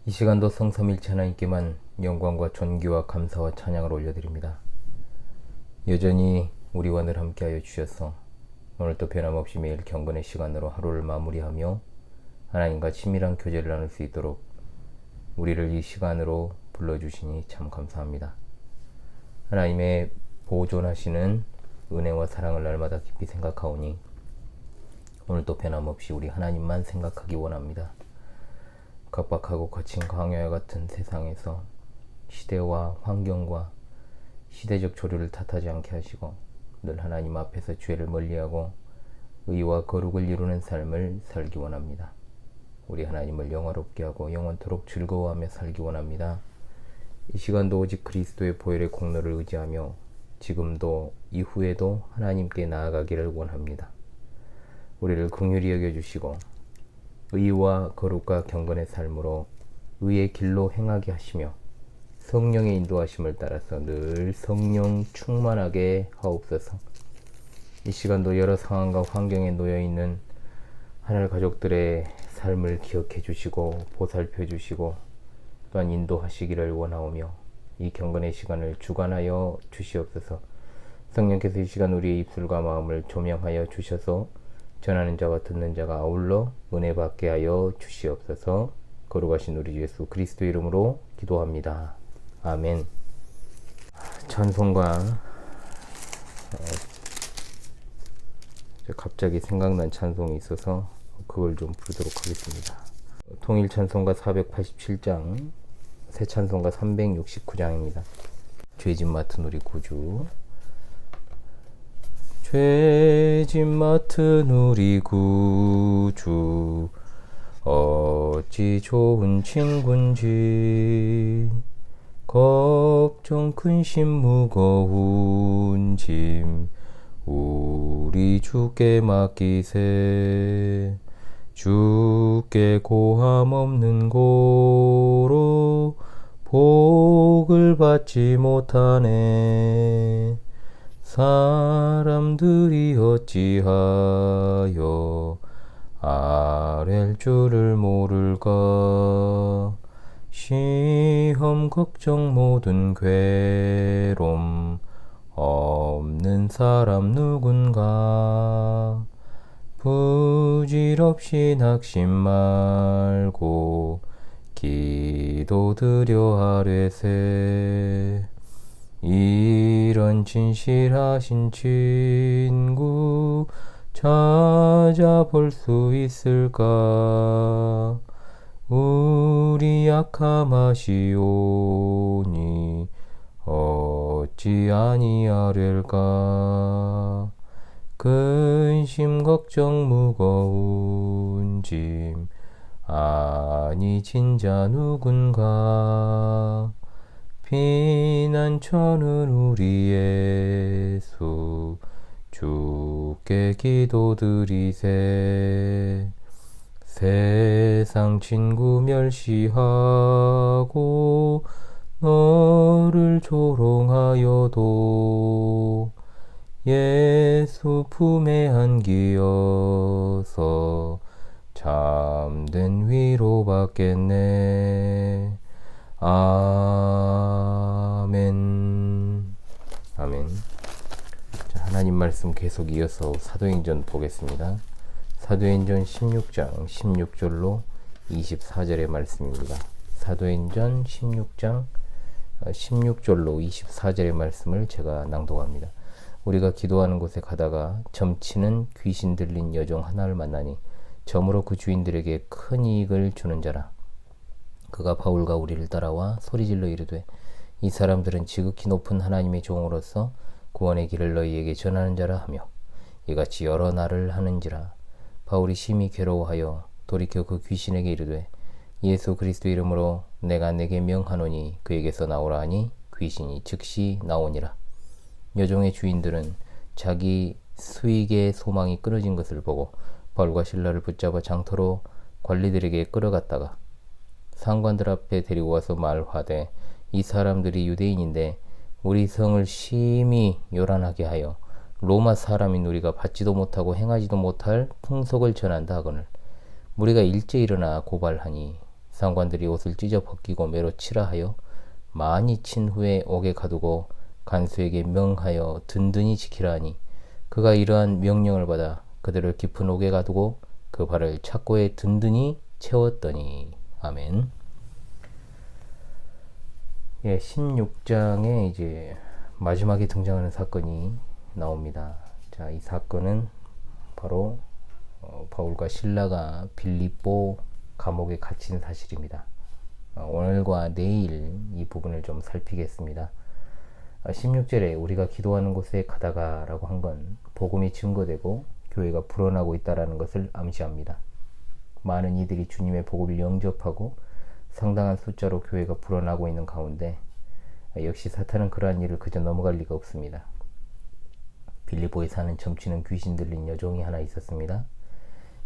이 시간도 성삼일체 하나님께만 영광과 존귀와 감사와 찬양을 올려드립니다. 여전히 우리와 늘 함께하여 주셔서 오늘도 변함없이 매일 경건의 시간으로 하루를 마무리하며 하나님과 친밀한 교제를 나눌 수 있도록 우리를 이 시간으로 불러주시니 참 감사합니다. 하나님의 보존하시는 은혜와 사랑을 날마다 깊이 생각하오니 오늘도 변함없이 우리 하나님만 생각하기 원합니다. 각박하고 거친 광야와 같은 세상에서 시대와 환경과 시대적 조류를 탓하지 않게 하시고 늘 하나님 앞에서 죄를 멀리하고 의와 거룩을 이루는 삶을 살기 원합니다. 우리 하나님을 영화롭게 하고 영원토록 즐거워하며 살기 원합니다. 이 시간도 오직 그리스도의 보혈의 공로를 의지하며 지금도 이후에도 하나님께 나아가기를 원합니다. 우리를 긍휼히 여겨주시고 의와 거룩과 경건의 삶으로 의의 길로 행하게 하시며 성령의 인도하심을 따라서 늘 성령 충만하게 하옵소서. 이 시간도 여러 상황과 환경에 놓여있는 하늘 가족들의 삶을 기억해 주시고 보살펴 주시고 또한 인도하시기를 원하오며 이 경건의 시간을 주관하여 주시옵소서. 성령께서 이 시간 우리의 입술과 마음을 조명하여 주셔서 전하는 자와 듣는 자가 아울러 은혜 받게 하여 주시옵소서. 거룩하신 우리 주 예수 그리스도 이름으로 기도합니다. 아멘. 찬송가 갑자기 생각난 찬송이 있어서 그걸 좀 부르도록 하겠습니다. 통일 찬송가 487장, 새 찬송가 369장입니다. 죄짐 맡은 우리 구주. 죄짐 맡은 우리 구주 어찌 좋은 친군지 걱정 근심 무거운 짐 우리 주께 맡기세. 주께 고함 없는 고로 복을 받지 못하네. 사람들이 어찌하여 아랠 줄을 모를까. 시험 걱정 모든 괴로움 없는 사람 누군가. 부질없이 낙심 말고 기도드려 하뢰세. 이런 진실하신 친구 찾아볼 수 있을까. 우리 약함 아시오니 어찌 아니하랴까. 근심 걱정 무거운 짐 아니 진자 누군가. 피난처는 우리 예수 주께 기도드리세. 세상 친구 멸시하고 너를 조롱하여도 예수 품에 안기어서 참된 위로 받겠네. 아멘. 아멘. 자, 하나님 말씀 계속 이어서 사도행전 보겠습니다. 사도행전 16장 16절로 24절의 말씀입니다. 사도행전 16장 16절로 24절의 말씀을 제가 낭독합니다. 우리가 기도하는 곳에 가다가 점치는 귀신 들린 여종 하나를 만나니 점으로 그 주인들에게 큰 이익을 주는 자라. 그가 바울과 우리를 따라와 소리질러 이르되 이 사람들은 지극히 높은 하나님의 종으로서 구원의 길을 너희에게 전하는 자라 하며 이같이 여러 날을 하는지라. 바울이 심히 괴로워하여 돌이켜 그 귀신에게 이르되 예수 그리스도 이름으로 내가 내게 명하노니 그에게서 나오라 하니 귀신이 즉시 나오니라. 여종의 주인들은 자기 수익의 소망이 끊어진 것을 보고 바울과 실라를 붙잡아 장터로 관리들에게 끌어갔다가 상관들 앞에 데리고 와서 말하되 이 사람들이 유대인인데 우리 성을 심히 요란하게 하여 로마 사람인 우리가 받지도 못하고 행하지도 못할 풍속을 전한다 하거늘 무리가 일제 일어나 고발하니 상관들이 옷을 찢어 벗기고 매로 치라 하여 많이 친 후에 옥에 가두고 간수에게 명하여 든든히 지키라 하니 그가 이러한 명령을 받아 그들을 깊은 옥에 가두고 그 발을 착고에 든든히 채웠더니. 아멘. 예, 16장에 이제 마지막에 등장하는 사건이 나옵니다. 자, 이 사건은 바로 바울과 실라가 빌립보 감옥에 갇힌 사실입니다. 오늘과 내일 이 부분을 좀 살피겠습니다. 16절에 우리가 기도하는 곳에 가다가 라고 한 건 복음이 증거되고 교회가 불어나고 있다는 것을 암시합니다. 많은 이들이 주님의 복음을 영접하고 상당한 숫자로 교회가 불어나고 있는 가운데 역시 사탄은 그러한 일을 그저 넘어갈 리가 없습니다. 빌립보에 사는 점치는 귀신 들린 여종이 하나 있었습니다.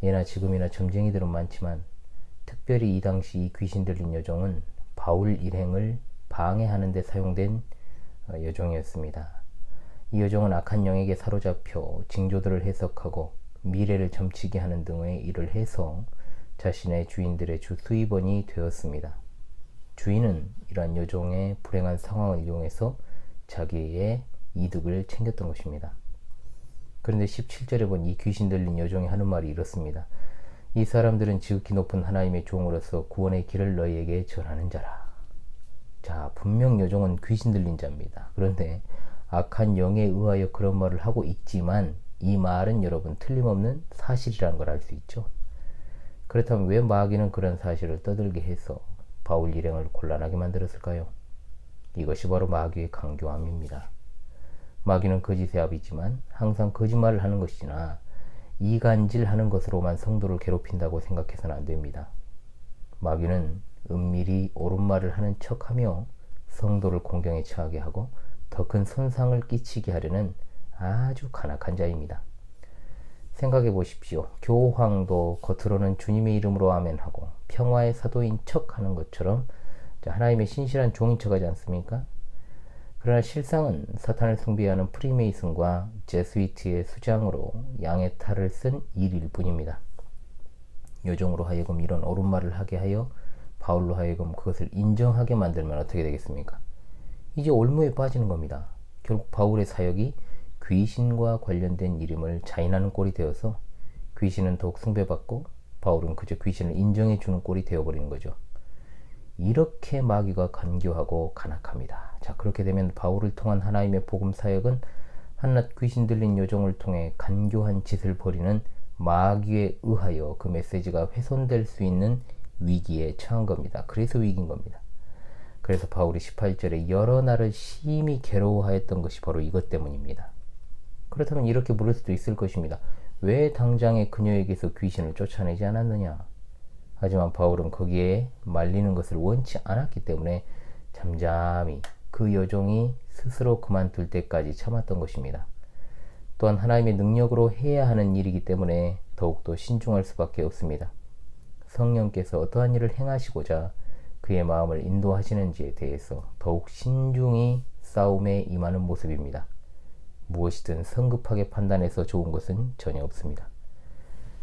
예나 지금이나 점쟁이들은 많지만 특별히 이 당시 이 귀신 들린 여종은 바울 일행을 방해하는 데 사용된 여종이었습니다. 이 여종은 악한 영에게 사로잡혀 징조들을 해석하고 미래를 점치게 하는 등의 일을 해서 자신의 주인들의 주 수입원이 되었습니다. 주인은 이러한 여종의 불행한 상황을 이용해서 자기의 이득을 챙겼던 것입니다. 그런데 17절에 본 이 귀신 들린 여종이 하는 말이 이렇습니다. 이 사람들은 지극히 높은 하나님의 종으로서 구원의 길을 너희에게 전하는 자라. 자, 분명 여종은 귀신 들린 자입니다. 그런데 악한 영에 의하여 그런 말을 하고 있지만 이 말은 여러분 틀림없는 사실이라는 걸 알 수 있죠. 그렇다면 왜 마귀는 그런 사실을 떠들게 해서 바울 일행을 곤란하게 만들었을까요? 이것이 바로 마귀의 강교함입니다. 마귀는 거짓의 아비지만 항상 거짓말을 하는 것이나 이간질하는 것으로만 성도를 괴롭힌다고 생각해서는 안 됩니다. 마귀는 은밀히 옳은 말을 하는 척하며 성도를 공경에 처하게 하고 더 큰 손상을 끼치게 하려는 아주 간악한 자입니다. 생각해 보십시오. 교황도 겉으로는 주님의 이름으로 아멘하고 평화의 사도인 척하는 것처럼 하나님의 신실한 종인 척하지 않습니까? 그러나 실상은 사탄을 숭배하는 프리메이슨과 제스위트의 수장으로 양의 탈을 쓴 일일 뿐입니다. 여종으로 하여금 이런 옳은 말을 하게 하여 바울로 하여금 그것을 인정하게 만들면 어떻게 되겠습니까? 이제 올무에 빠지는 겁니다. 결국 바울의 사역이 귀신과 관련된 이름을 자인하는 꼴이 되어서 귀신은 더욱 숭배받고 바울은 그저 귀신을 인정해 주는 꼴이 되어버리는 거죠. 이렇게 마귀가 간교하고 간악합니다. 자, 그렇게 되면 바울을 통한 하나님의 복음 사역은 한낱 귀신 들린 여종을 통해 간교한 짓을 벌이는 마귀에 의하여 그 메시지가 훼손될 수 있는 위기에 처한 겁니다. 그래서 위기인 겁니다. 그래서 바울이 18절에 여러 날을 심히 괴로워하였던 것이 바로 이것 때문입니다. 그렇다면 이렇게 물을 수도 있을 것입니다. 왜 당장에 그녀에게서 귀신을 쫓아내지 않았느냐? 하지만 바울은 거기에 말리는 것을 원치 않았기 때문에 잠잠히 그 여종이 스스로 그만둘 때까지 참았던 것입니다. 또한 하나님의 능력으로 해야 하는 일이기 때문에 더욱더 신중할 수밖에 없습니다. 성령께서 어떠한 일을 행하시고자 그의 마음을 인도하시는지에 대해서 더욱 신중히 싸움에 임하는 모습입니다. 무엇이든 성급하게 판단해서 좋은 것은 전혀 없습니다.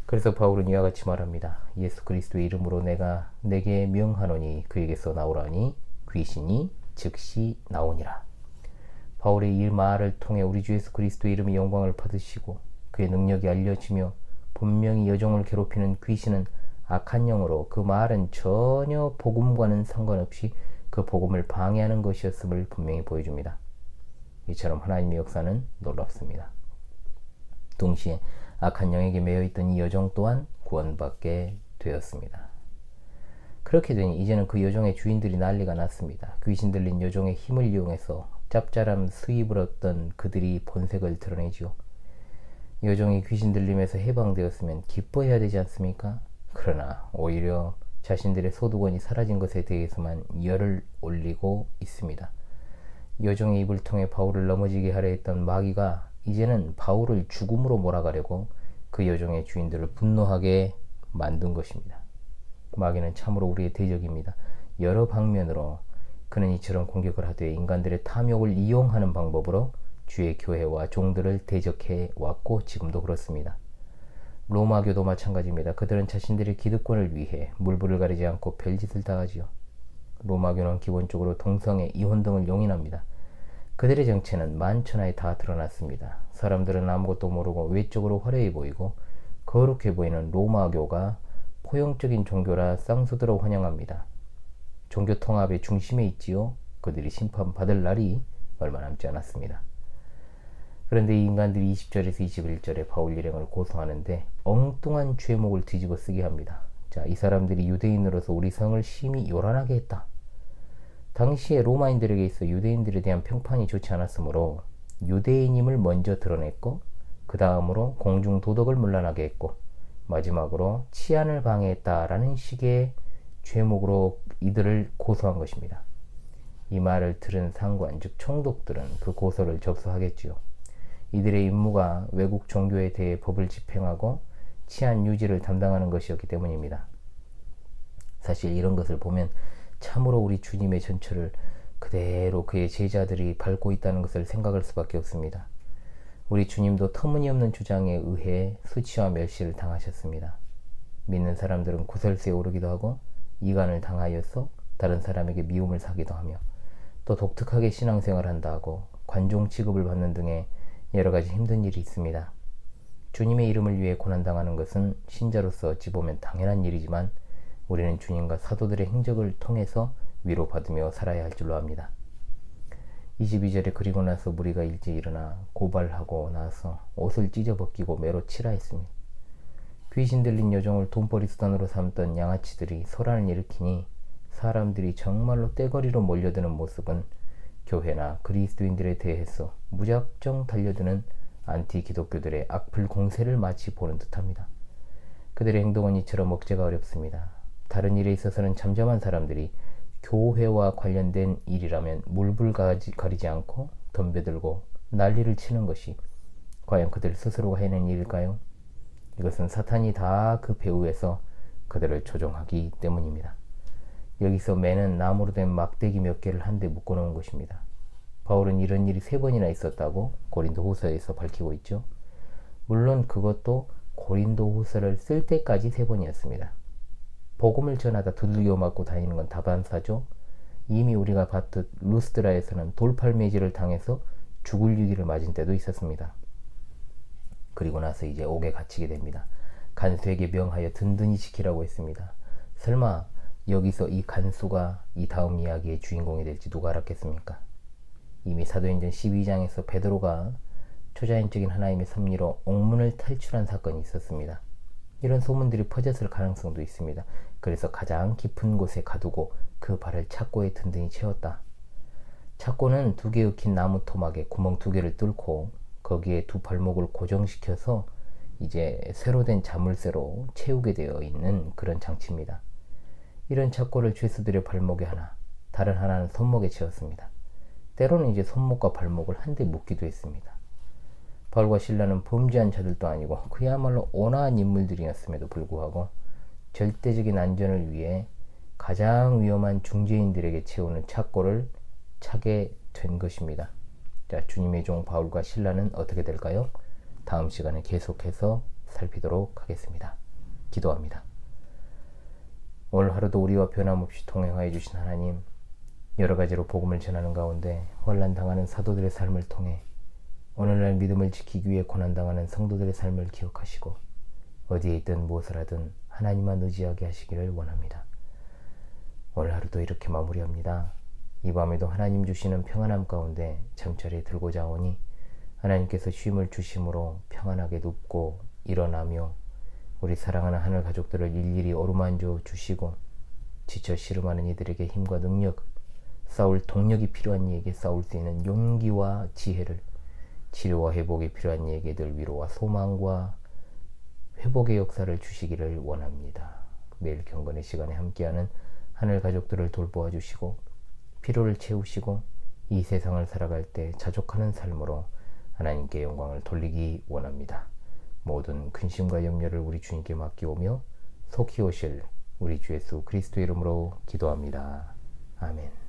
그래서 바울은 이와 같이 말합니다. 예수 그리스도의 이름으로 내가 내게 명하노니 그에게서 나오라니 귀신이 즉시 나오니라. 바울의 이 말을 통해 우리 주 예수 그리스도의 이름의 영광을 받으시고 그의 능력이 알려지며 분명히 여종을 괴롭히는 귀신은 악한 영으로 그 말은 전혀 복음과는 상관없이 그 복음을 방해하는 것이었음을 분명히 보여줍니다. 이처럼 하나님의 역사는 놀랍습니다. 동시에 악한 영에게 매여있던 이 여종 또한 구원받게 되었습니다. 그렇게 되니 이제는 그 여종의 주인들이 난리가 났습니다. 귀신 들린 여종의 힘을 이용해서 짭짤한 수입을 얻던 그들이 본색을 드러내지요. 여종이 귀신 들림에서 해방되었으면 기뻐해야 되지 않습니까? 그러나 오히려 자신들의 소득원이 사라진 것에 대해서만 열을 올리고 있습니다. 여종의 입을 통해 바울을 넘어지게 하려 했던 마귀가 이제는 바울을 죽음으로 몰아가려고 그 여종의 주인들을 분노하게 만든 것입니다. 마귀는 참으로 우리의 대적입니다. 여러 방면으로 그는 이처럼 공격을 하되 인간들의 탐욕을 이용하는 방법으로 주의 교회와 종들을 대적해 왔고 지금도 그렇습니다. 로마교도 마찬가지입니다. 그들은 자신들의 기득권을 위해 물불을 가리지 않고 별짓을 다 하지요. 로마교는 기본적으로 동성애, 이혼 등을 용인합니다. 그들의 정체는 만천하에 다 드러났습니다. 사람들은 아무것도 모르고 외적으로 화려해 보이고 거룩해 보이는 로마교가 포용적인 종교라 쌍수들어 환영합니다. 종교 통합의 중심에 있지요. 그들이 심판받을 날이 얼마 남지 않았습니다. 그런데 이 인간들이 20절에서 21절에 바울 일행을 고소하는데 엉뚱한 죄목을 뒤집어 쓰게 합니다. 자, 이 사람들이 유대인으로서 우리 성을 심히 요란하게 했다. 당시에 로마인들에게 있어 유대인들에 대한 평판이 좋지 않았으므로 유대인임을 먼저 드러냈고 그 다음으로 공중 도덕을 문란하게 했고 마지막으로 치안을 방해했다라는 식의 죄목으로 이들을 고소한 것입니다. 이 말을 들은 상관 즉 총독들은 그 고소를 접수하겠지요. 이들의 임무가 외국 종교에 대해 법을 집행하고 치안 유지를 담당하는 것이었기 때문입니다. 사실 이런 것을 보면 참으로 우리 주님의 전철을 그대로 그의 제자들이 밟고 있다는 것을 생각할 수밖에 없습니다. 우리 주님도 터무니없는 주장에 의해 수치와 멸시를 당하셨습니다. 믿는 사람들은 구설수에 오르기도 하고 이간을 당하여서 다른 사람에게 미움을 사기도 하며 또 독특하게 신앙생활을 한다 하고 관종 취급을 받는 등의 여러 가지 힘든 일이 있습니다. 주님의 이름을 위해 고난당하는 것은 신자로서 어찌 보면 당연한 일이지만 우리는 주님과 사도들의 행적을 통해서 위로받으며 살아야 할 줄로 압니다. 22절에 그리고 나서 무리가 일찍 일어나 고발하고 나서 옷을 찢어벗기고 매로 치라 했습니다. 귀신 들린 여종을 돈벌이 수단으로 삼던 양아치들이 소란을 일으키니 사람들이 정말로 떼거리로 몰려드는 모습은 교회나 그리스도인들에 대해서 무작정 달려드는 안티 기독교들의 악플 공세를 마치 보는 듯합니다. 그들의 행동은 이처럼 억제가 어렵습니다. 다른 일에 있어서는 잠잠한 사람들이 교회와 관련된 일이라면 물불 가리지 않고 덤벼들고 난리를 치는 것이 과연 그들 스스로가 해낸 일일까요? 이것은 사탄이 다 그 배후에서 그들을 조종하기 때문입니다. 여기서 매는 나무로 된 막대기 몇 개를 한데 묶어놓은 것입니다. 바울은 이런 일이 3번이나 있었다고 고린도후서에서 밝히고 있죠. 물론 그것도 고린도후서를 쓸 때까지 3번이었습니다. 복음을 전하다 두들겨 맞고 다니는 건 다반사죠. 이미 우리가 봤듯 루스드라에서는 돌팔매질을 당해서 죽을 위기를 맞은 때도 있었습니다. 그리고 나서 이제 옥에 갇히게 됩니다. 간수에게 명하여 든든히 지키라고 했습니다. 설마 여기서 이 간수가 이 다음 이야기의 주인공이 될지 누가 알았겠습니까? 이미 사도행전 12장에서 베드로가 초자연적인 하나님의 섭리로 옥문을 탈출한 사건이 있었습니다. 이런 소문들이 퍼졌을 가능성도 있습니다. 그래서 가장 깊은 곳에 가두고 그 발을 착고에 든든히 채웠다. 착고는 2개 얽힌 나무 토막에 구멍 2개를 뚫고 거기에 2 발목을 고정시켜서 이제 새로 된 자물쇠로 채우게 되어 있는 그런 장치입니다. 이런 착고를 죄수들의 발목에 하나, 다른 하나는 손목에 채웠습니다. 때로는 이제 손목과 발목을 한데 묶기도 했습니다. 바울과 실라는 범죄한 자들도 아니고 그야말로 온화한 인물들이었음에도 불구하고 절대적인 안전을 위해 가장 위험한 중죄인들에게 채우는 착고를 차게 된 것입니다. 자, 주님의 종 바울과 실라는 어떻게 될까요? 다음 시간에 계속해서 살피도록 하겠습니다. 기도합니다. 오늘 하루도 우리와 변함없이 동행하여 주신 하나님, 여러 가지로 복음을 전하는 가운데 환난당하는 사도들의 삶을 통해 오늘날 믿음을 지키기 위해 고난당하는 성도들의 삶을 기억하시고 어디에 있든 무엇을 하든 하나님만 의지하게 하시기를 원합니다. 오늘 하루도 이렇게 마무리합니다. 이 밤에도 하나님 주시는 평안함 가운데 잠자리에 들고자 오니 하나님께서 쉼을 주심으로 평안하게 눕고 일어나며 우리 사랑하는 하늘 가족들을 일일이 어루만져 주시고 지쳐 씨름하는 이들에게 힘과 능력, 싸울 동력이 필요한 이에게 싸울 수 있는 용기와 지혜를, 치료와 회복이 필요한 이에게 늘 위로와 소망과 회복의 역사를 주시기를 원합니다. 매일 경건의 시간에 함께하는 하늘 가족들을 돌보아 주시고 피로를 채우시고 이 세상을 살아갈 때 자족하는 삶으로 하나님께 영광을 돌리기 원합니다. 모든 근심과 염려를 우리 주님께 맡기오며 속히 오실 우리 주 예수 그리스도 이름으로 기도합니다. 아멘.